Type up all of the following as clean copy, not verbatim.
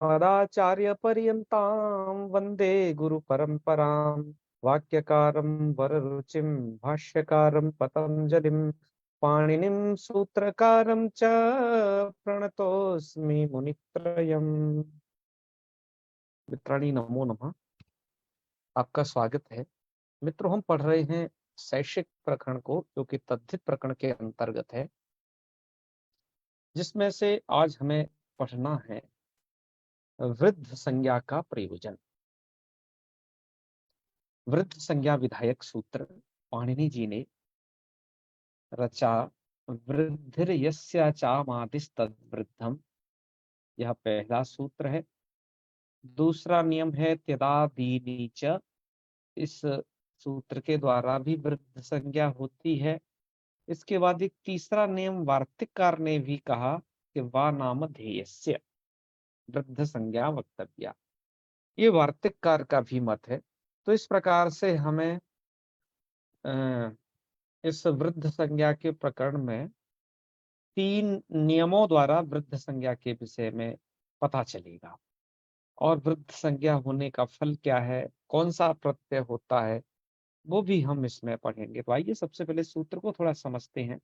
मदाचार्यपर्यन्तां वन्दे गुरुपरम्परां वाक्यकारं वररुचिं भाष्यकारं पतञ्जलिं पाणिनिं सूत्रकारं च प्रणतोऽस्मि मुनित्रयम्। मित्राणि नमो नमः। आपका स्वागत है। मित्रों, हम पढ़ रहे हैं शैक्षिक प्रकरण को, जो कि तद्धित प्रकरण के अंतर्गत है, जिसमें से आज हमें पढ़ना है वृद्ध संज्ञा का प्रयोजन। वृद्ध संज्ञा विधायक सूत्र पाणिनि जी ने रचा। वृद्धिर्यस्य चामादिस्तद्वृद्धम, यह पहला सूत्र है। दूसरा नियम है त्यदादीनि च। इस सूत्र के द्वारा भी वृद्ध संज्ञा होती है। इसके बाद एक तीसरा नियम वार्तिककार ने भी कहा कि वा नाम ध्येयस्य वृद्ध संज्ञा वक्तव्या। ये वार्तिककार का भी मत है। तो इस प्रकार से हमें इस वृद्ध संज्ञा के प्रकरण में 3 नियमों द्वारा वृद्ध संज्ञा के विषय में पता चलेगा। और वृद्ध संज्ञा होने का फल क्या है, कौन सा प्रत्यय होता है, वो भी हम इसमें पढ़ेंगे। तो आइए सबसे पहले सूत्र को थोड़ा समझते हैं।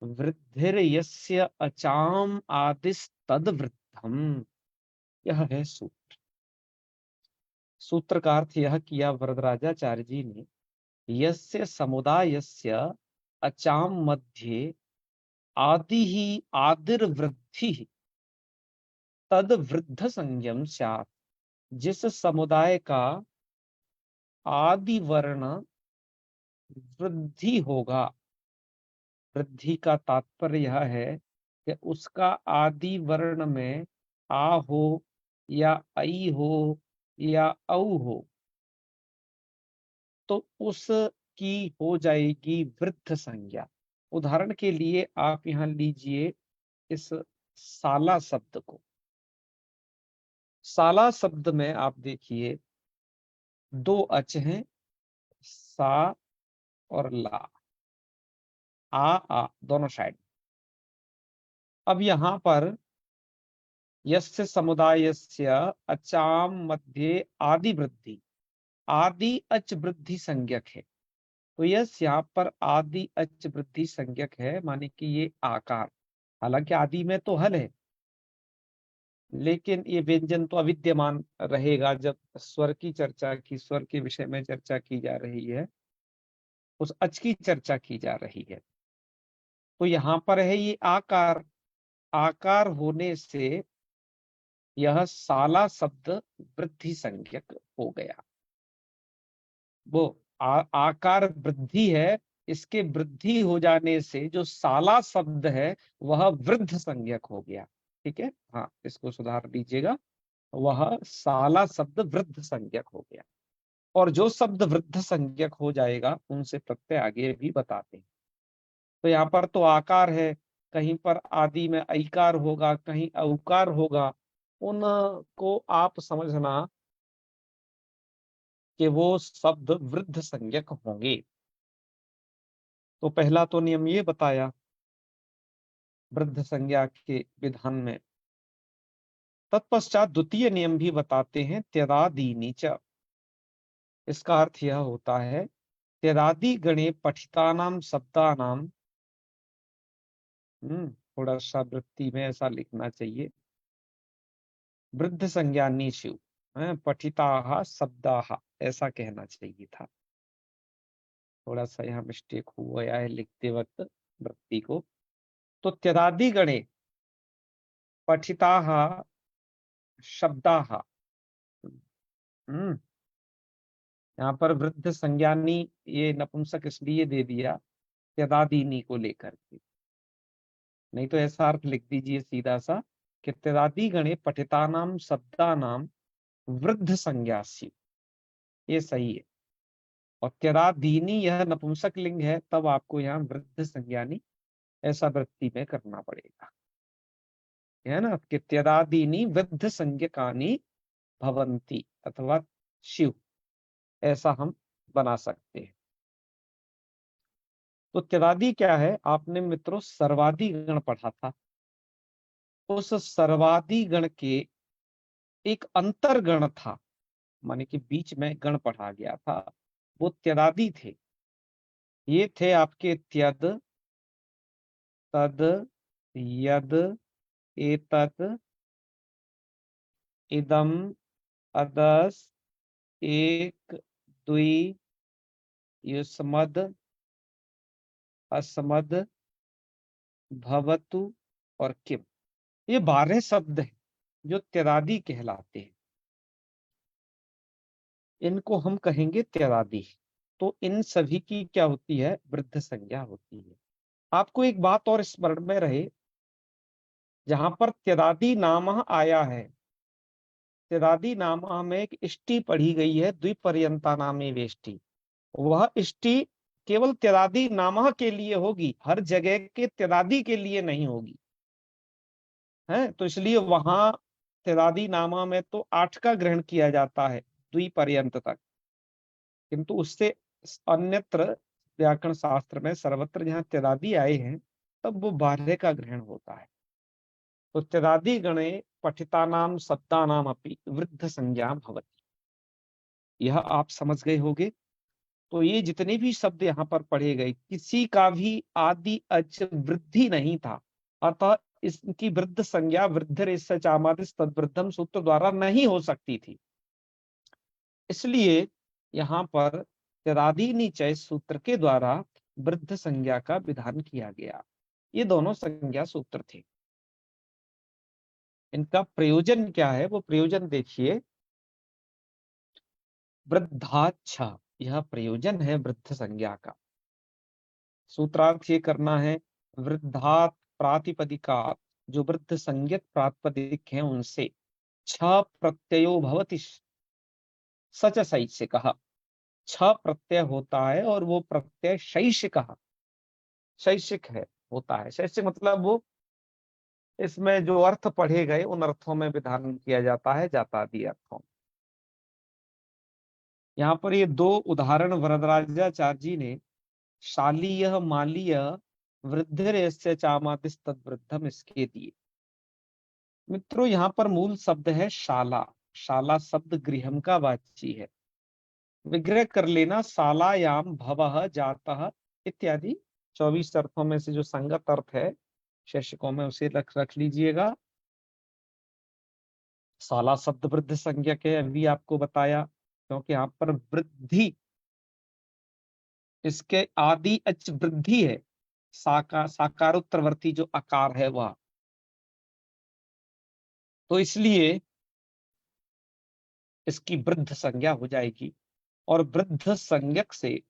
वृद्धिर यस्य अचाम आदिस तद वृद्धम, यह है सूत्र। सूत्र का अर्थ यह किया वरदराजाचार्य जी ने, यस्य समुदायस्य अचाम मध्ये आदि ही आदिर्वृद्धि तद वृद्ध संज्ञम स्यात्। जिस समुदाय का आदि वर्ण वृद्धि होगा, वृद्धि का तात्पर्य यह है कि उसका आदि वर्ण में आ हो या ऐ हो या औ हो, तो उसकी हो जाएगी वृद्ध संज्ञा। उदाहरण के लिए आप यहां लीजिए इस साला शब्द को। साला शब्द में आप देखिए 2 अच हैं, सा और ला, आ दोनों साइड। अब यहां पर यस्य समुदायस्य अचाम मध्ये आदि वृद्धि, आदि अच वृद्धि संज्ञक है। तो यस यहाँ पर आदि अच वृद्धि संज्ञक है, माने कि ये आकार, हालांकि आदि में तो हल है, लेकिन ये व्यंजन तो अविद्यमान रहेगा। जब स्वर की चर्चा की, स्वर के विषय में चर्चा की जा रही है, उस अच की चर्चा की जा रही है। तो यहाँ पर है ये आकार। आकार होने से यह साला शब्द वृद्धि संज्ञक हो गया। वो आकार वृद्धि है, इसके वृद्धि हो जाने से जो साला शब्द है वह वृद्ध संज्ञक हो गया। ठीक है, हाँ, इसको सुधार दीजिएगा। वह साला शब्द वृद्ध संज्ञक हो गया। और जो शब्द वृद्ध संज्ञक हो जाएगा उनसे प्रत्यय आगे भी बताते हैं। तो यहाँ पर तो आकार है, कहीं पर आदि में ऐकार होगा, कहीं औकार होगा। उनको आप समझना कि वो शब्द वृद्ध संज्ञक होंगे। तो पहला तो नियम ये बताया वृद्ध संज्ञा के विधान में। तत्पश्चात द्वितीय नियम भी बताते हैं, त्यदादीनि च। इसका अर्थ यह होता है, त्यदादि गणे पठितानाम शब्दानाम, थोड़ा सा वृत्ति में ऐसा लिखना चाहिए, वृद्ध संज्ञानीषु पठिताः शब्दाः, ऐसा कहना चाहिए था। थोड़ा सा यहाँ मिस्टेक हो गया है लिखते वक्त वृत्ति को। तो त्यदादि गणे पठिताः शब्दाः, यहाँ पर वृद्ध संज्ञानी ये नपुंसक इसलिए दे दिया त्यदादीनी को लेकर के, नहीं तो ऐसा अर्थ लिख दीजिए सीधा सा कि त्यदादि गणे पठितानाम शब्दानाम वृद्ध संज्ञासी, ये सही है। और त्यदादीनी यह नपुंसक लिंग है, तब आपको यहाँ वृद्ध संज्ञानी ऐसा वृत्ति में करना पड़ेगा, है ना, कि त्यदादीनी वृद्ध संज्ञकानी भवंती अथवा शिव, ऐसा हम बना सकते हैं। तो त्यदादि क्या है, आपने मित्रों सर्वादि गण पढ़ा था। उस सर्वादि गण के एक अंतर्गण था, माने कि बीच में गण पढ़ा गया था, वो त्यदादि थे। ये थे आपके त्यद, तद, यद, एतत्, इदम, अदस, एक, द्वि, युष्मद्, अस्मद्, भवतु और किम। ये 12 शब्द हैं जो त्यदादि कहलाते हैं। इनको हम कहेंगे त्यदादि। तो इन सभी की क्या होती है? वृद्ध संज्ञा होती है। आपको एक बात और स्मरण में रहे, जहां पर त्यदादि नामः आया है, त्यदादि नामः में एक इष्टि पढ़ी गई है, द्विपर्यंता नामे वेष्टि। वह इष्टि केवल त्यदादि नामः के लिए होगी, हर जगह के त्यदादि के लिए नहीं होगी है। तो इसलिए वहां त्यदादि नामा में तो 8 का ग्रहण किया जाता है द्विपर्यंत तक, किंतु उससे अन्यत्र व्याकरण शास्त्र में सर्वत्र जहां त्यदादि आए हैं तब वो 12 का ग्रहण होता है। तो त्यदादि गणे पठितानाम शब्दानाम अपि वृद्ध संज्ञा भवति, यह आप समझ गए होंगे। तो ये जितने भी शब्द यहाँ पर पढ़े गए, किसी का भी आदि अच वृद्धि नहीं था, अतः इसकी वृद्ध संज्ञा वृद्ध रेस्य चामादिस तद्वृद्धम सूत्र द्वारा नहीं हो सकती थी। इसलिए यहाँ पर त्यदादि निचय सूत्र के द्वारा वृद्ध संज्ञा का विधान किया गया। ये दोनों संज्ञा सूत्र थे। इनका प्रयोजन क्या है? वो प्रयोजन देखिए, वृद्धाच्छ, यह प्रयोजन है वृद्ध संज्ञा का। सूत्रार्थ ये करना है, वृद्धात प्रातिपदिकात, जो वृद्ध संज्ञक प्रातिपदिक हैं उनसे छ प्रत्ययो भवति सच शैषिक, छ प्रत्यय होता है और वो प्रत्यय शैषिक, शैषिक है, होता है। शैषिक मतलब वो इसमें जो अर्थ पढ़े गए उन अर्थों में विधान किया जाता है, जातादि अर्थों। यहाँ पर ये 2 उदाहरण वरदराजाचार्य जी ने शालीय मालीय वृद्धरेस्य चामातिस तद्वृद्धम इसके दिए। मित्रों, यहाँ पर मूल शब्द है शाला। शाला शब्द गृहम का वाची है। विग्रह कर लेना, शालायाम भवः जातः इत्यादि 24 अर्थों में से जो संगत अर्थ है शीर्षकों में उसे रख लीजिएगा। शाला शब्द वृद्ध संज्ञक है, अभी आपको बताया, क्योंकि यहाँ पर वृद्धि, इसके आदि अच वृद्धि है, साकारोत्तरवर्ती जो आकार है वह, तो इसलिए इसकी वृद्ध संज्ञा हो जाएगी। और वृद्ध संज्ञक से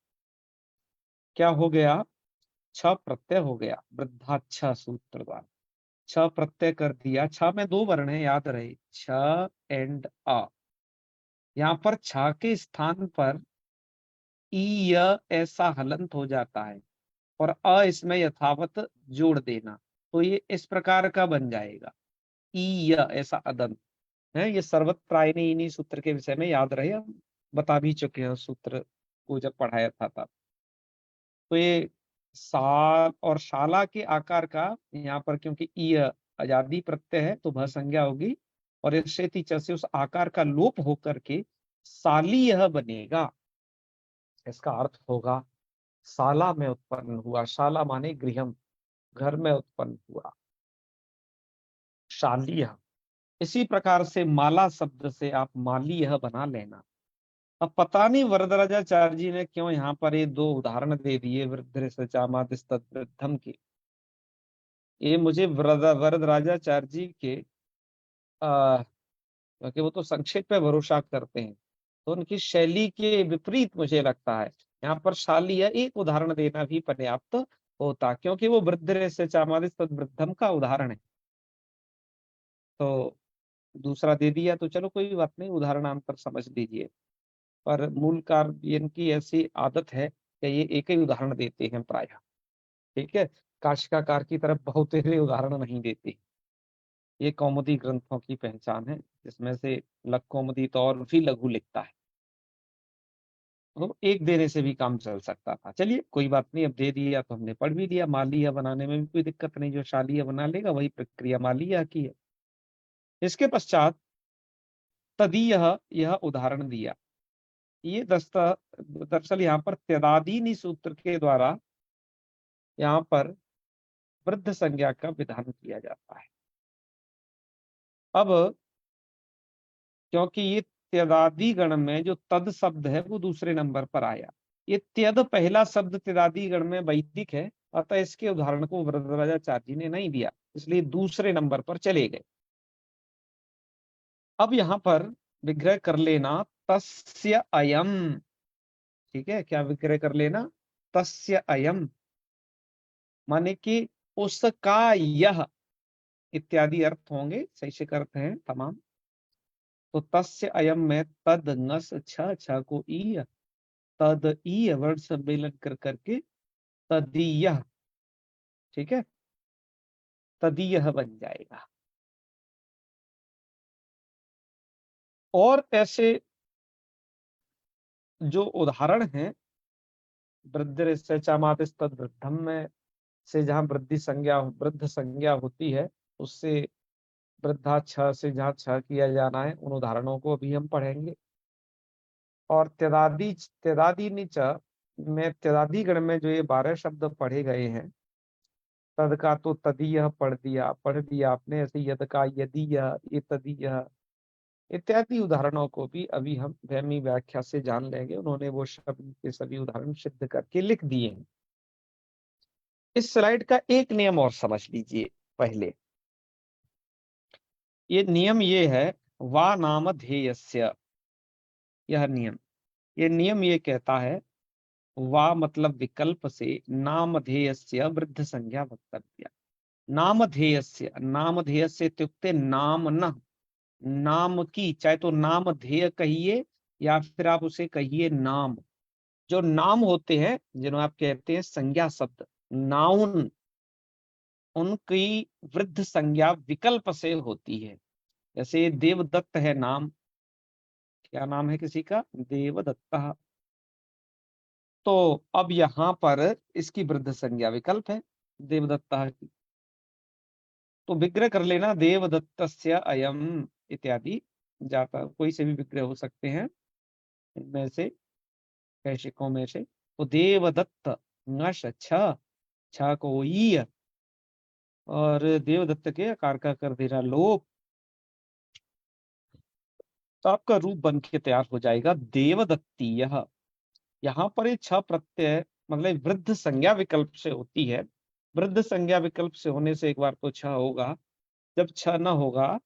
क्या हो गया? छ प्रत्यय हो गया, वृद्धाच्छ सूत्र द्वारा छ प्रत्यय कर दिया। छ में 2 वर्ण है, याद रहे, छ एंड अ। यहाँ पर छ के स्थान पर ई य ऐसा हलंत हो जाता है और अ इसमें यथावत जोड़ देना, तो ये इस प्रकार का बन जाएगा, ई य ऐसा अदंत है। ये सर्वत्र आयनी इन्हीं सूत्र के विषय में याद रहे, हम बता भी चुके हैं सूत्र को जब पढ़ाया था तब। तो ये साल और शाला के आकार का यहाँ पर, क्योंकि ई आजादी प्रत्यय है तो भ संज्ञा होगी, और इससे से उस आकार का लोप होकर के साली यह बनेगा। इसका अर्थ होगा शाला में उत्पन्न हुआ। शाला माने गृहम, घर में उत्पन्न हुआ, शालीय। इसी प्रकार से माला शब्द से आप माली यह बना लेना। अब पता नहीं वरदराजाचार्य जी ने क्यों यहाँ पर ये 2 उदाहरण दे दिए वृद्ध सचामादिस तद्वृद्धम के। ये मुझे वरदराजाचार्य जी के क्योंकि वो तो संक्षेप पे भरोसा करते हैं, तो उनकी शैली के विपरीत मुझे लगता है यहाँ पर शालीय एक उदाहरण देना भी पर्याप्त होता, क्योंकि वो वृद्ध सचामादिस तद्वृद्धम का उदाहरण है। तो दूसरा दे दिया तो चलो कोई बात नहीं, उदाहरणांतर समझ लीजिए, पर मूल कार्य इनकी ऐसी आदत है कि ये एक ही उदाहरण देते हैं प्रायः। ठीक है, काशिकाकार की तरफ बहुत ही उदाहरण नहीं देते। ये कौमुदी ग्रंथों की पहचान है, जिसमें से लघु कौमुदी तो और भी लघु लिखता है, तो एक देने से भी काम चल सकता था। चलिए कोई बात नहीं, अब दे दिया तो हमने पढ़ भी लिया। मालीय बनाने में भी कोई दिक्कत नहीं, जो शालीय बना लेगा वही प्रक्रिया मालीय की है। इसके पश्चात तदीयः, यह उदाहरण दिया। ये दरअसल यहाँ पर त्यदादीनि सूत्र के द्वारा यहाँ पर वृद्ध संज्ञा का विधान किया जाता है। अब क्योंकि ये त्यदादि गण में जो तद शब्द है वो दूसरे नंबर पर आया, ये त्यद पहला शब्द त्यदादि गण में वैदिक है, अतः इसके उदाहरण को वरदराजाचार्य जी ने नहीं दिया, इसलिए दूसरे नंबर पर चले गए। अब यहाँ पर विग्रह कर लेना तस्य अयम, ठीक है, क्या विग्रह कर लेना? तस्य अयम, माने कि उसका यह इत्यादि अर्थ होंगे, सही से अर्थ हैं तमाम। तो तस्य अयम में तद नस छ को ई, तद ई वर्ण सम्मेलन कर करके तदीय, ठीक है, तदीय बन जाएगा। और ऐसे जो उदाहरण हैं वृद्धि से चामातिस तद वृद्धम में से जहां वृद्ध संज्ञा होती है, उससे वृद्धा छ से जहां छ किया जाना है, उन उदाहरणों को अभी हम पढ़ेंगे। और त्यदादि नीच में त्यदादि गण में जो ये 12 शब्द पढ़े गए हैं, तद का तो तदीय पढ़ दिया आपने, ऐसे यद का यदीय, ये तदीय इत्यादि उदाहरणों को भी अभी हम वहमी व्याख्या से जान लेंगे। उन्होंने वो शब्द के सभी उदाहरण सिद्ध करके लिख दिए हैं। इस स्लाइड का एक नियम और समझ लीजिए पहले। ये नियम ये है, वा नाम ध्येयस्य, यह नियम, ये नियम ये कहता है, वा मतलब विकल्प से, नामधेयस्य वृद्ध संज्ञा वक्तव्य। नामधेयस्य, नामधेयस्य इत्युक्ते नाम न, नाम की, चाहे तो नामधेय कहिए या फिर आप उसे कहिए नाम। जो नाम होते हैं जिन्हें आप कहते हैं संज्ञा शब्द, नाउन, उनकी वृद्ध संज्ञा विकल्प से होती है। जैसे देवदत्त है नाम, क्या नाम है किसी का? देवदत्ता। तो अब यहां पर इसकी वृद्ध संज्ञा विकल्प है देवदत्ता की, तो विग्रह कर लेना देवदत्तस्य अयम इत्यादि, जाता कोई से भी विग्रह हो सकते हैं इनमें से, कैशिकों में से। तो देवदत्त नश छ, छ को ई, और देवदत्त के आकार का कर देना लोप, तो आपका रूप बन के तैयार हो जाएगा देवदत्तीय। यहाँ पर ये छ प्रत्यय मतलब वृद्ध संज्ञा विकल्प से होती है। वृद्ध संज्ञा विकल्प से होने से एक बार तो छ होगा, जब छ न होगा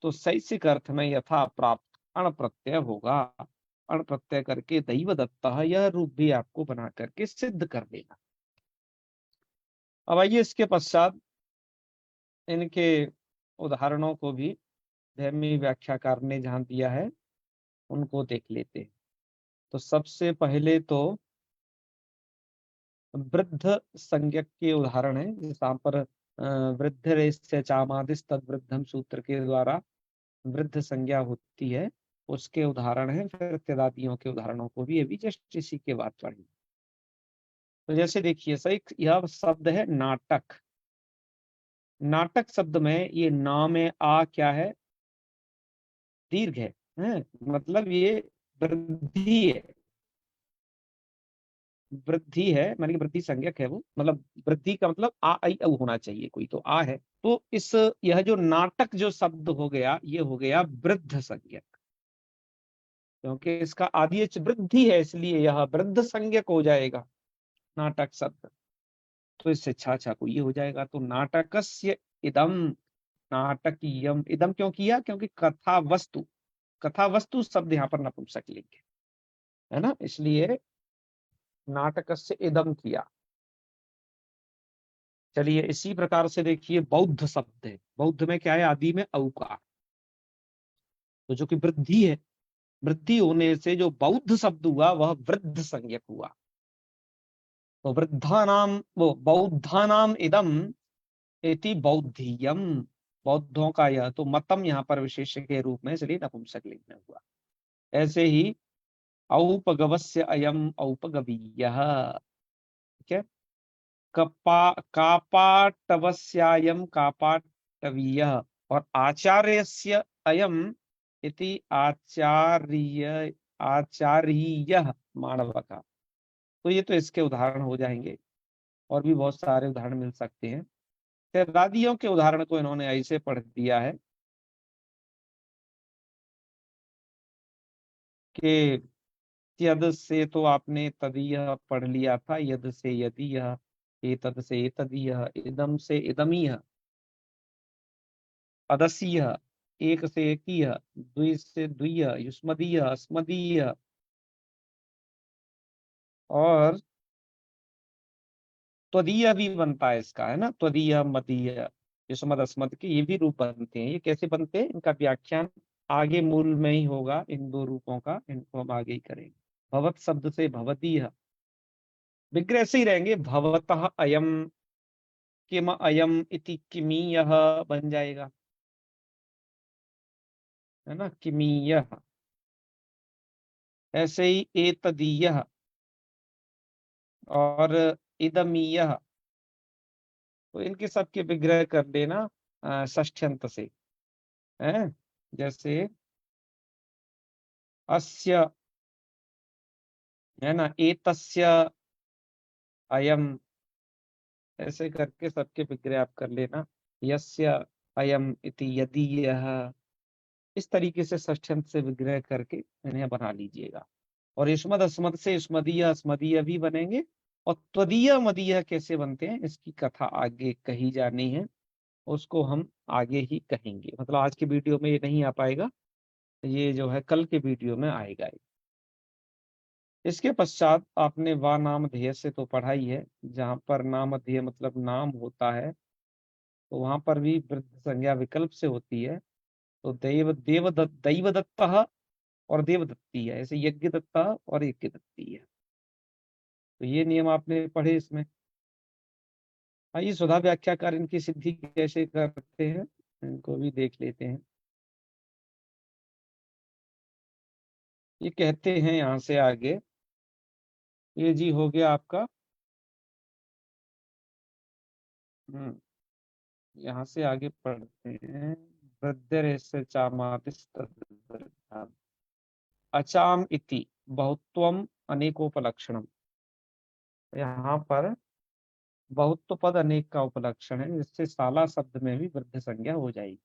तो सैसिक अर्थ में यथा प्राप्त अण प्रत्यय होगा। अण प्रत्यय करके दैवदत्तः यह रूप भी आपको बना करके सिद्ध कर देना। अब आइए इसके पश्चात इनके उदाहरणों को भी धर्मी व्याख्याकार ने जहां दिया है उनको देख लेते हैं। तो सबसे पहले तो वृद्ध संज्ञक के उदाहरण है, जहां पर वृद्ध चामादिस तद वृद्धम सूत्र के द्वारा वृद्ध संज्ञा होती है, उसके उदाहरण है। फिर त्यदादियों के उदाहरणों को भी अभी जस्ट इसी के बाद पढ़ेंगे। तो जैसे देखिए सही, यह शब्द है नाटक। नाटक शब्द में ये ना में आ क्या है? दीर्घ है, मतलब ये वृद्धि है, वृद्धि है मानी कि वृद्धि संज्ञक है वो, मतलब वृद्धि का मतलब आ आई औ होना चाहिए, कोई तो आ है। तो इस यह जो नाटक जो शब्द हो गया, ये हो गया वृद्ध संज्ञक, क्योंकि इसका आदि वृद्धि है, इसलिए यह वृद्ध संज्ञक हो जाएगा नाटक शब्द। तो इससे छा छा को ये हो जाएगा। तो नाटकस्य इदम, नाटकीयम, इदम क्यों किया? क्योंकि कथा वस्तु, कथा वस्तु शब्द यहाँ पर नपुंसक लिंग है ना, इसलिए नाटकस्य इदम किया। चलिए इसी प्रकार से देखिए बौद्ध शब्द है, बौद्ध में क्या है? आदि में औकार, तो जो कि वृद्धि है, वृद्धि होने से जो बौद्ध शब्द हुआ वह वृद्ध संज्ञक हुआ। तो वृद्धा नाम, वो बौद्धा नाम इदम इति बौद्धीयम, बौद्धों का यह, तो मतम यहाँ पर विशेष के रूप में, इसलिए नपुंसक लिंग में हुआ। ऐसे ही औपगवस्य अयम औपगवीयः, ठीक है। कापाटवस्यायम कापाटवीयः, और आचार्यस्य अयम इति आचार्य माणवका। तो ये तो इसके उदाहरण हो जाएंगे, और भी बहुत सारे उदाहरण मिल सकते हैं। त्यदादियों के उदाहरण को इन्होंने ऐसे पढ़ दिया है कि त्यद से तो आपने तदीय पढ़ लिया था, यद से यदीय, एतद से एतदीय, इदम से इदमीय, अदसीय, एक से एकीय, द्वि से द्विय, युष्मदीय, अस्मदीय, और त्वदीय भी बनता है इसका, है ना, त्वदीय मदीय, युष्मद अस्मद के ये भी रूप बनते हैं। ये कैसे बनते हैं, इनका व्याख्यान आगे मूल में ही होगा, इन दो रूपों का, इनको हम आगे ही करेंगे। भवत शब्द से भवदीय, विग्रह से ही रहेंगे, भवतः अयम, किम अयम इति किमीयः बन जाएगा, है ना, किमीयः। ऐसे ही एतदीयः और इदमीयः, तो इनके सबके विग्रह कर देना षष्ठ्यंत से, है। जैसे अस्य, है ना, एतस्य अयम, ऐसे करके सबके विग्रह आप कर लेना। यस्य अयम इति यदीयः, इस तरीके से षष्ठ्यंत से विग्रह करके इन्हें बना लीजिएगा। और युष्मद अस्मद से युष्मदीय अस्मदीय भी बनेंगे। और त्वदीय मदीय कैसे बनते हैं, इसकी कथा आगे कही जानी है, उसको हम आगे ही कहेंगे। मतलब आज के वीडियो में ये नहीं आ पाएगा, ये जो है कल के वीडियो में आएगा। इसके पश्चात आपने वा नाम ध्येय से तो पढ़ा ही है, जहां पर नाम ध्येय मतलब नाम होता है, तो वहां पर भी वृद्ध संज्ञा विकल्प से होती है। तो दैवदत्त और देवदत्ती है, ऐसे यज्ञ दत्ता और यज्ञ दत्ती है। तो ये नियम आपने पढ़े इसमें। आइए सुधा व्याख्याकार इनकी सिद्धि कैसे करते हैं, इनको भी देख लेते हैं। ये कहते हैं यहां से आगे, ये जी हो गया आपका, हम्म, यहाँ से आगे पढ़ते हैं। वृद्धिरेस्य चामातिस्तद्वृद्धाम्। अचाम इति बहुत्वम अनेकोपलक्षणम। यहाँ पर बहुत्व पद अनेक का उपलक्षण है, जिससे साला शब्द में भी वृद्ध संज्ञा हो जाएगी।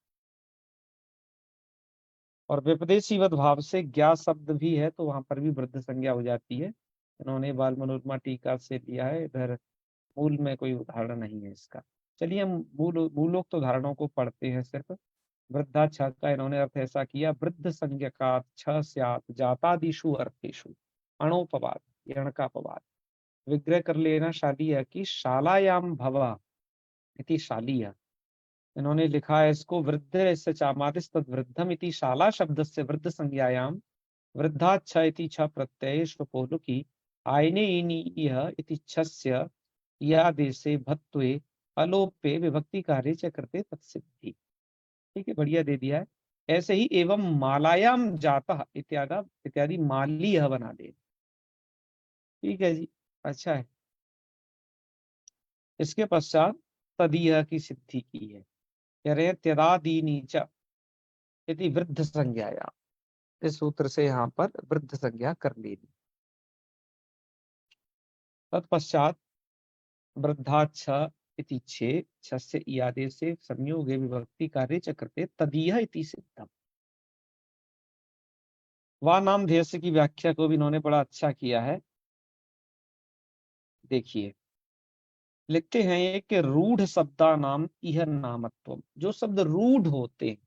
और विपदेशीवत भाव से ज्ञा शब्द भी है, तो वहां पर भी वृद्ध संज्ञा हो जाती है। इन्होंने बाल मनोरमा टीका से लिया है, इधर मूल में कोई उदाहरण नहीं है इसका। चलिए हम मूलोक्त उदाहरणों को पढ़ते हैं सिर्फ। वृद्धा छ का इन्होंने अर्थ ऐसा किया, वृद्ध संज्ञा का छ स्यात् जातादिषु अर्थेषु अणोपवाद, यणकापवाद। विग्रह कर लेना शालीय की शालायाम भवा इति शालीय। इन्होंने लिखा है इसको, वृद्ध इससे चामादिस तद वृद्धम इति शाला शब्द से वृद्ध संज्ञायाम वृद्धा छ इति छ प्रत्यय श्वपोलुकी आयने इनीय इति छस्य या देशे भत्वे अलोपे विभक्ति कार्य च करते तत्सिद्धि। ठीक है, बढ़िया दे दिया है। ऐसे ही एवं मालायाम जाता इत्यादि इत्यादि माली यह बना दे। ठीक है जी, अच्छा है। इसके पश्चात तदीय की सिद्धि की है, कह रहे हैं त्यदादीनी च यदि वृद्ध संज्ञाया। इस सूत्र से यहाँ पर वृद्ध संज्ञा कर लेनी। तत्पश्चात वृद्धाच्छ इति छे, छस्य इयादे से संयोगे विभक्ति कार्य चक्रते तदीय इति सिद्धम। वा नाम ध्येय की व्याख्या को भी इन्होंने बड़ा अच्छा किया है। देखिए, लिखते हैं एक रूढ़ शब्दा नाम इह नामत्व। जो शब्द रूढ़ होते हैं,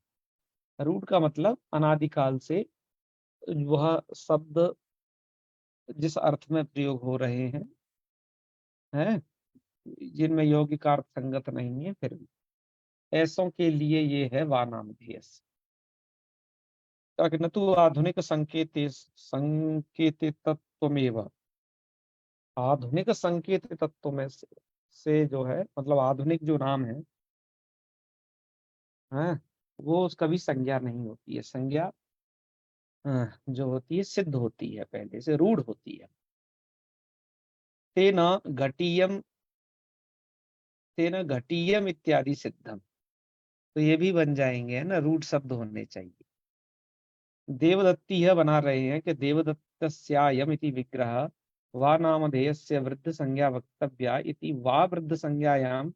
रूढ़ का मतलब अनादिकाल से वह शब्द जिस अर्थ में प्रयोग हो रहे हैं, जिनमें यौगिक अर्थ संगत नहीं है, फिर भी ऐसों के लिए ये है वानामधेय। न तो आधुनिक संकेत तत्वमेव, आधुनिक संकेत तत्व में से जो है, मतलब आधुनिक जो नाम है, वो कभी संज्ञा नहीं होती है। संज्ञा जो होती है सिद्ध होती है, पहले से रूढ़ होती है। तेन घटीयम, तेन घटीयम इत्यादि सिद्धम। तो ये भी बन जाएंगे, है ना, रूढ़ शब्द होने चाहिए। देवदत्ती है बना रहे हैं कि देवदत्तस्यायम इति विग्रह वा नामधेयस्य वृद्ध संज्ञा वक्तव्या इति वा वृद्ध संज्ञायाम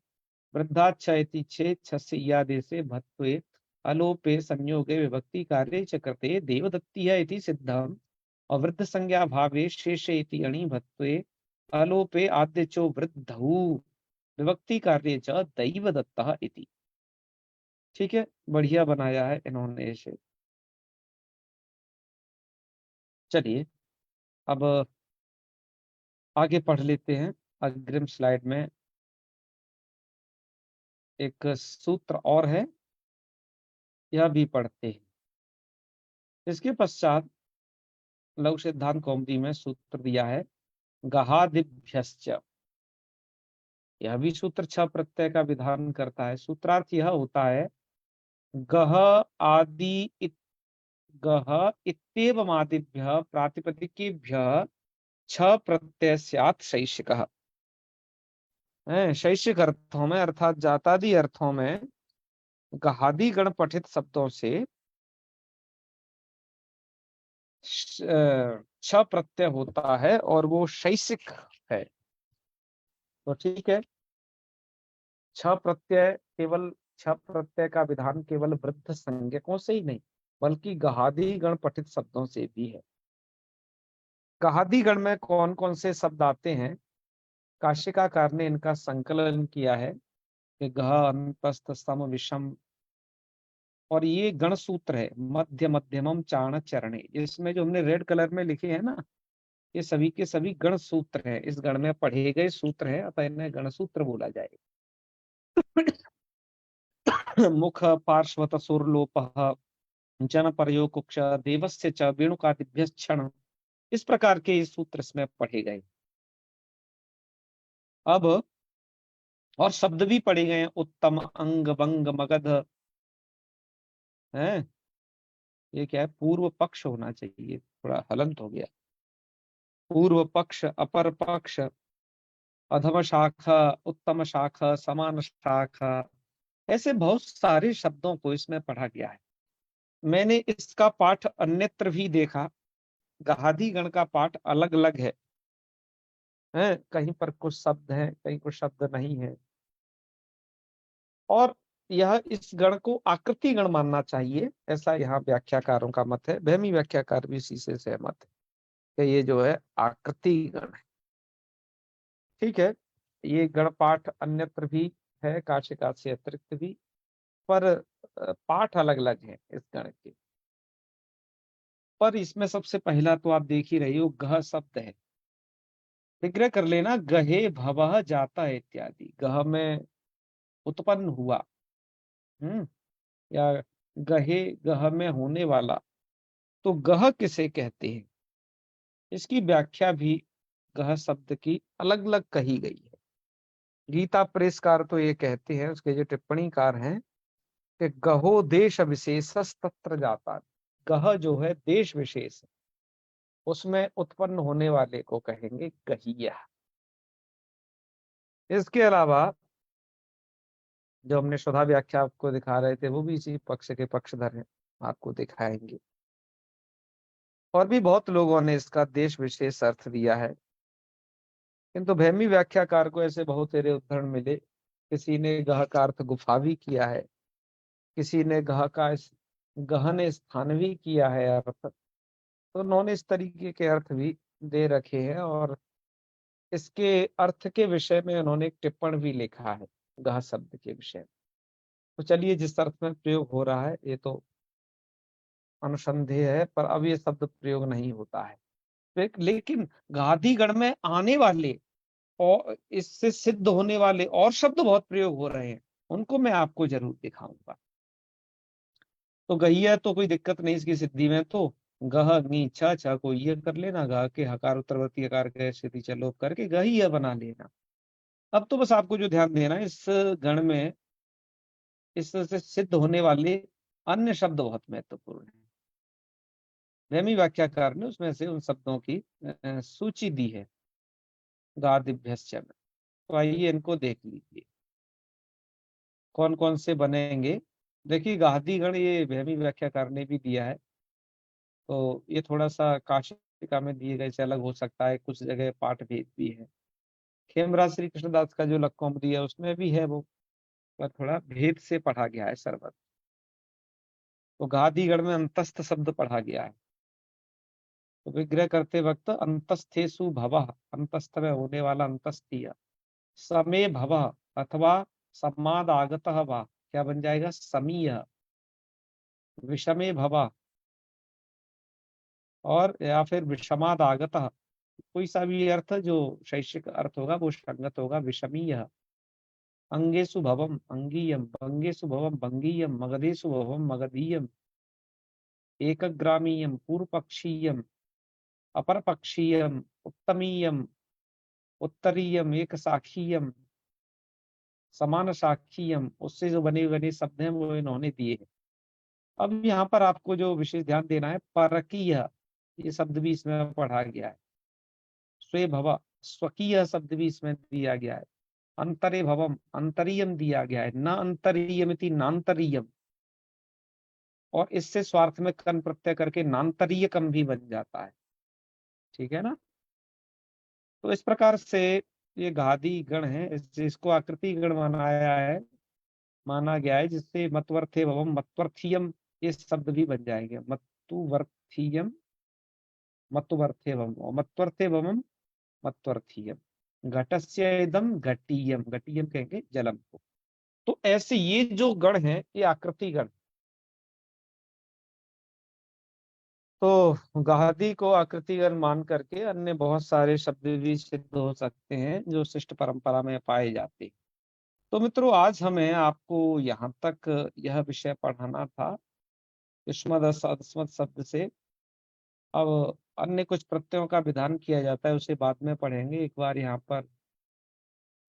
वृद्धाच्छ इति छस्य इयादेशे भत्वे अलोपे संयोगे विभक्ति कार्ये च कृते देवदत्ती है इति सिद्धम और वृद्ध संज्ञा भावे शेषे इति अणि भत्वे अलोपे आद्यचो वृद्धौ विभक्ति कार्ये च दैवदत्तः इति। ठीक है, बढ़िया बनाया है इन्होंने इसे। चलिए अब आगे पढ़ लेते हैं। अग्रिम स्लाइड में एक सूत्र और है, यह भी पढ़ते हैं। इसके पश्चात लघु सिद्धांत कौमुदी में सूत्र दिया है गहादिभ्यश्च। यह भी सूत्र छह प्रत्यय का विधान करता है। सूत्रार्थ यह होता है गह आदि गह इत्येवमादिभ्यः प्रातिपदिकेभ्यः छ प्रत्यय स्यात् शैषिकः। शैषिक अर्थों में अर्थात जातादि अर्थों में गहादि गण पठित शब्दों से छ प्रत्यय होता है और वो शैषिक है। तो ठीक है, छ प्रत्यय केवल छ प्रत्यय का विधान केवल वृद्ध संज्ञकों से ही नहीं बल्कि गहादि गण पठित शब्दों से भी है। गहादि गण में कौन कौन से शब्द आते हैं? काशिकाकार ने इनका संकलन किया है कि गह अंतस्थ सम विषम, और ये गण सूत्र है मध्य मध्यमम चाण चरणे। इसमें जो हमने रेड कलर में लिखे हैं ना, ये सभी के सभी गण सूत्र है, इस गण में पढ़े गए सूत्र है, अतः इन्हें गण सूत्र बोला जाएगा। मुख पार्श्वत सुरलोपः जन परयो कुक्ष देवस्य च वेणुकादिभ्य क्षण, इस प्रकार के इस सूत्र इसमें पढ़े गए। अब और शब्द भी पढ़े गए हैं, उत्तम अंग बंग मगध है। ये क्या है? पूर्व पक्ष होना चाहिए, थोड़ा हलंत हो गया। पूर्व पक्ष, अपर पक्ष, अधम शाखा, उत्तम शाखा, समान शाखा, ऐसे बहुत सारे शब्दों को इसमें पढ़ा गया है। मैंने इसका पाठ अन्यत्र भी देखा, गहादि गण का पाठ अलग अलग है, कहीं पर कुछ शब्द हैं, कहीं कुछ शब्द नहीं है। और यह इस गण को आकृति गण मानना चाहिए, ऐसा यहाँ व्याख्याकारों का मत है। वहमी व्याख्याकार भी इसी से सहमत है कि ये जो है आकृति गण है। ठीक है, ये गण पाठ अन्यत्र भी है, काशिका से अतिरिक्त भी, पर पाठ अलग अलग है इस गण के। पर इसमें सबसे पहला तो आप देख ही रही हो, गह शब्द है। विग्रह कर लेना, गहे भवः जाता है इत्यादि, गह में उत्पन्न हुआ, या गहे गह में होने वाला। तो गह किसे कहते हैं, इसकी व्याख्या भी गह शब्द की अलग अलग कही गई है। गीता प्रेसकार तो ये कहते हैं, उसके जो टिप्पणीकार हैं, कि गहो देश विशेष तत्र जाता। गह जो है देश विशेष, उसमें उत्पन्न होने वाले को कहेंगे गहिया। इसके अलावा जो हमने शोधा व्याख्या आपको दिखा रहे थे, वो भी इसी पक्ष के पक्षधर हैं, आपको दिखाएंगे। और भी बहुत लोगों ने इसका देश विशेष अर्थ दिया है, किंतु भैमी व्याख्याकार को ऐसे बहुत सारे उदाहरण मिले। किसी ने गह का अर्थ गुफा भी किया है, किसी ने गह का गहन स्थान भी किया है अर्थ। तो उन्होंने इस तरीके के अर्थ भी दे रखे हैं, और इसके अर्थ के विषय में उन्होंने एक टिप्पण भी लिखा है गह शब्द के विषय में। तो चलिए, जिस अर्थ में प्रयोग हो रहा है ये तो अनुसंदेह है, पर अब ये शब्द प्रयोग नहीं होता है। लेकिन गादी गण में आने वाले और इससे सिद्ध होने वाले और शब्द बहुत प्रयोग हो रहे हैं, उनको मैं आपको जरूर दिखाऊंगा। तो गहिया तो कोई दिक्कत नहीं इसकी सिद्धि में, तो गह नी छ छ को ये कर लेना, गा के हकार उत्तरवर्ती हकार के स्थिति चलोप करके गहिया बना लेना। अब तो बस आपको जो ध्यान देना है, इस गण में इससे सिद्ध होने वाले अन्य शब्द बहुत महत्वपूर्ण है। वेमी व्याख्याकार ने उसमें से उन शब्दों की सूची दी है गादिभ्यश्च में। तो आइए इनको देख लीजिए कौन कौन से बनेंगे। देखिए गादी गण ये वेमी व्याख्याकार ने भी दिया है, तो ये थोड़ा सा काशिका में दिए गए से अलग हो सकता है, कुछ जगह पाठ भेद भी है। खेमराज श्री कृष्णदास का जो लक्कौमदी है उसमें भी है वो, पर थोड़ा भेद से पढ़ा गया है सर्वत्र। तो गादीगण में अंतस्थ शब्द पढ़ा गया है। तो विग्रह करते वक्त अंतस्थेसु भवः, अंतस्थ में होने वाला अंतस्थीय, समे भवः अथवा सम्माद आगतः वा, क्या बन जाएगा, समीय, विषमे भवः और या फिर विषमाद आगतः, कोई सा भी अर्थ जो शैक्षिक अर्थ होगा वो संगत होगा। विषमीय, अंगेषु भवम अंगीयम, भंगेषु भवम भंगीयम, मगधेषु भवम मगधीयम, एकग्रामीयम पूर्वपक्षीयम अपरपक्षीयम, उत्तमीयम उत्तरीयम, एक साखीयम समान साखीयम, उससे जो बने बने शब्द हैं वो इन्होंने दिए हैं। अब यहाँ पर आपको जो विशेष ध्यान देना है, परकीय, ये शब्द भी इसमें पढ़ा गया है। स्वे भव, स्वकीय शब्द भी इसमें दिया गया है। अंतरे भवम, अंतरीयम दिया गया है, न अंतरीयमिति नान्तरीयम, और इससे स्वार्थ में कन प्रत्यय करके नान्तरीयकम भी बन जाता है। ठीक है ना। तो इस प्रकार से ये गादी गण है, इसको आकृति गण माना गया है, जिससे मतवर्थे भवम मत्वर्थीयम ये शब्द भी बन जाएंगे। मत्तुवर्थीयम मतुवर्थे भवम, मतवर्थे भवम मत्वर्थीयम, घटस्य इदम घटीयम, घटीयम कहेंगे जलम को। तो ऐसे ये जो गण है ये आकृति गण। तो गादी को आकृति गण मान करके अन्य बहुत सारे शब्द भी सिद्ध हो सकते हैं जो शिष्ट परंपरा में पाए जाते हैं। तो मित्रों, आज हमें आपको यहाँ तक यह विषय पढ़ाना था युष्मद् अस्मत् शब्द से। अब अन्य कुछ प्रत्ययों का विधान किया जाता है, उसे बाद में पढ़ेंगे। एक बार यहाँ पर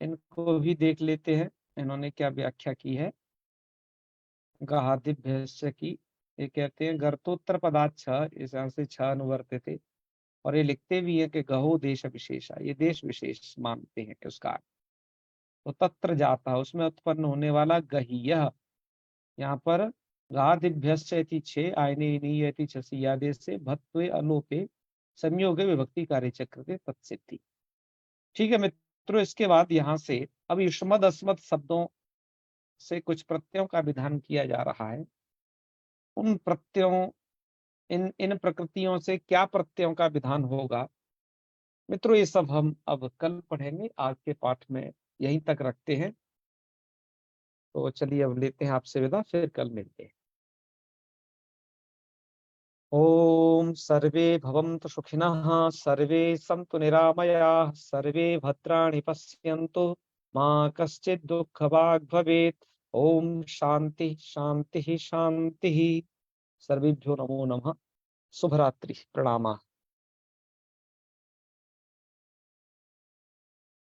इनको भी देख लेते हैं, इन्होंने क्या व्याख्या की है गादिभ्यस्य की। ये कहते हैं गर्तोत्तर पदार्थ छ, इस यहाँ से छ अनुवर्त थे, और ये लिखते भी है कि गहो देश विशेषा, ये देश विशेष मानते हैं उसका। तो तत्र जाता, उसमें उत्पन्न होने वाला गहीय, यहाँ पर गादिभ्यस्य इति छे आयने इनि इति छसी आदेश से भत्वे अलोपे संयोगे विभक्ति कार्य चक्र के तत्सिद्धि। ठीक है मित्रों, इसके बाद यहाँ से अब युष्मद् अस्मत् शब्दों से कुछ प्रत्ययों का विधान किया जा रहा है। उन प्रत्ययों, इन इन प्रकृतियों से क्या प्रत्ययों का विधान होगा मित्रों, ये सब हम अब कल पढ़ेंगे। आज के पाठ में यहीं तक रखते हैं। तो चलिए अब लेते हैं आपसे विदा, फिर कल मिलते हैं। ओम सर्वे भवन्तु सुखिनः, सर्वे सन्तु निरामयाः, सर्वे भद्राणि पश्यन्तु, मा कश्चित् दुःखभाग् भवेत्। ओम शांति शांति शांति। सर्वेभ्यो नमो नमः। शुभरात्रि, प्रणामाः।